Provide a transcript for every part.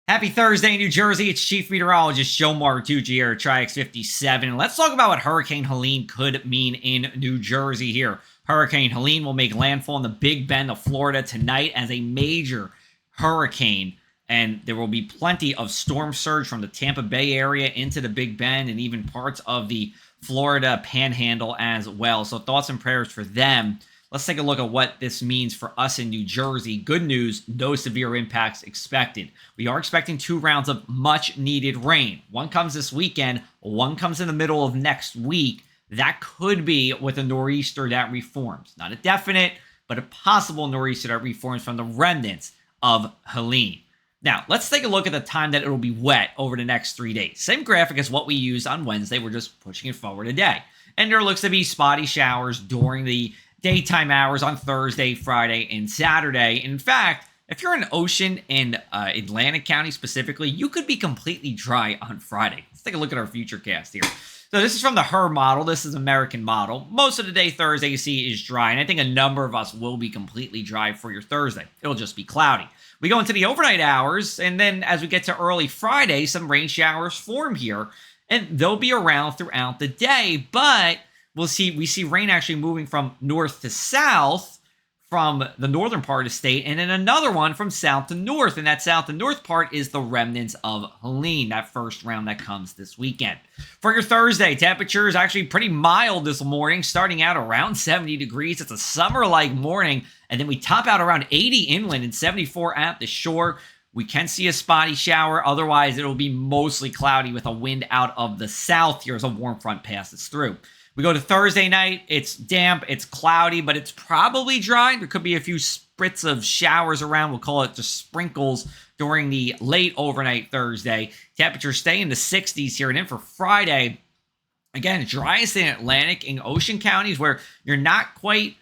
Happy Thursday, New Jersey. It's Chief Meteorologist Joe Martucci here at Tri-X 57. Let's talk about what Hurricane Helene could mean in New Jersey here. Hurricane Helene will make landfall in the Big Bend of Florida tonight as a major hurricane. And there will be plenty of storm surge from the Tampa Bay area into the Big Bend and even parts of the Florida Panhandle as well. So thoughts and prayers for them. Let's take a look at what this means for us in New Jersey. Good news, no severe impacts expected. We are expecting 2 rounds of much-needed rain. One comes this weekend, one comes in the middle of next week. That could be with a nor'easter that reforms. Not a definite, but a possible nor'easter that reforms from the remnants of Helene. Now, let's take a look at the time that it'll be wet over the next 3 days. Same graphic as what we used on Wednesday. We're just pushing it forward a day. And there looks to be spotty showers during the daytime hours on Thursday, Friday, and Saturday. In fact, if you're in Ocean and Atlantic County specifically, you could be completely dry on Friday. Let's take a look at our futurecast here. So this is from the HER model. This is American model. Most of the day Thursday you see is dry, and I think a number of us will be completely dry for your Thursday. It'll just be cloudy. We go into the overnight hours, and then as we get to early Friday, some rain showers form here, and they'll be around throughout the day, but we see rain actually moving from north to south from the northern part of the state, and then another one from south to north. And that south to north part is the remnants of Helene, that first round that comes this weekend. For your Thursday, temperature is actually pretty mild this morning, starting out around 70 degrees. It's a summer-like morning, and then we top out around 80 inland and 74 at the shore. We can see a spotty shower. Otherwise, it'll be mostly cloudy with a wind out of the south here as a warm front passes through. We go to Thursday night. It's damp, it's cloudy, but it's probably dry. There could be a few spritz of showers around. We'll call it just sprinkles during the late overnight Thursday. Temperatures stay in the 60s here. And then for Friday, again, driest in Atlantic and Ocean counties where you're not quite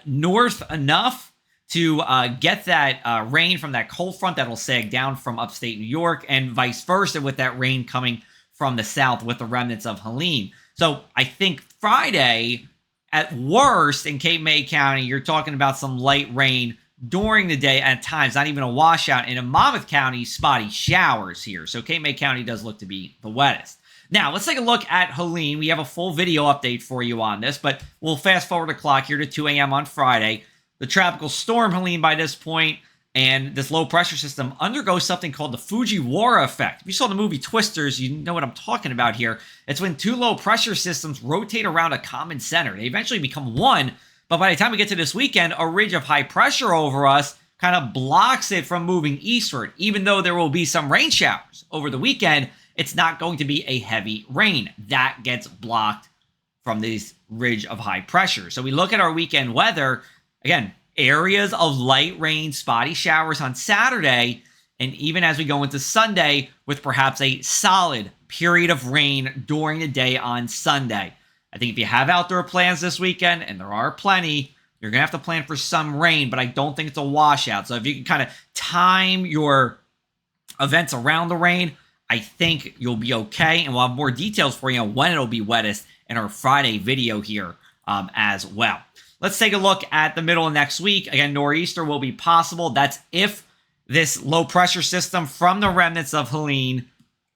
north enough to get that rain from that cold front that'll sag down from upstate New York, and vice versa with that rain coming from the south with the remnants of Helene. So I think Friday, at worst, in Cape May County, you're talking about some light rain during the day at times, not even a washout. And in Monmouth County, spotty showers here. So Cape May County does look to be the wettest. Now, let's take a look at Helene. We have a full video update for you on this, but we'll fast forward the clock here to 2 a.m. on Friday. The tropical storm Helene by this point and this low pressure system undergoes something called the Fujiwara effect. If you saw the movie Twisters, you know what I'm talking about here. It's when 2 low pressure systems rotate around a common center. They eventually become one, but by the time we get to this weekend, a ridge of high pressure over us kind of blocks it from moving eastward. Even though there will be some rain showers over the weekend, it's not going to be a heavy rain. That gets blocked from this ridge of high pressure. So we look at our weekend weather, again, areas of light rain, spotty showers on Saturday, and even as we go into Sunday with perhaps a solid period of rain during the day on Sunday. I think if you have outdoor plans this weekend, and there are plenty, you're going to have to plan for some rain, but I don't think it's a washout. So if you can kind of time your events around the rain, I think you'll be okay, and we'll have more details for you on when it'll be wettest in our Friday video here as well. Let's take a look at the middle of next week. Again, nor'easter will be possible. That's if this low pressure system from the remnants of Helene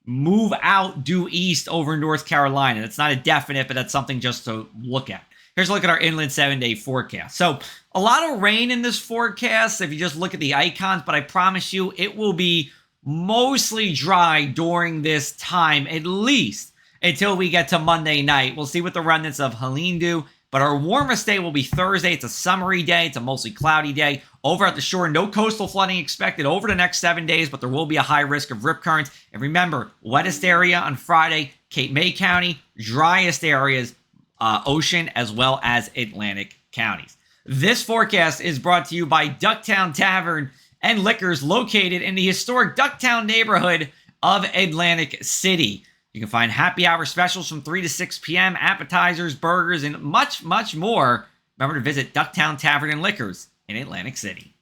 move out due east over North Carolina. That's not a definite, but that's something just to look at. Here's a look at our inland 7-day forecast. So a lot of rain in this forecast if you just look at the icons, but I promise you it will be mostly dry during this time, at least until we get to Monday night. We'll see what the remnants of Helene do. But our warmest day will be Thursday. It's a summery day. It's a mostly cloudy day. Over at the shore, no coastal flooding expected over the next 7 days, but there will be a high risk of rip currents. And remember, wettest area on Friday, Cape May County, driest areas, Ocean as well as Atlantic counties. This forecast is brought to you by Ducktown Tavern and Liquors located in the historic Ducktown neighborhood of Atlantic City. You can find happy hour specials from 3 to 6 p.m., appetizers, burgers, and much, much more. Remember to visit Ducktown Tavern and Liquors in Atlantic City.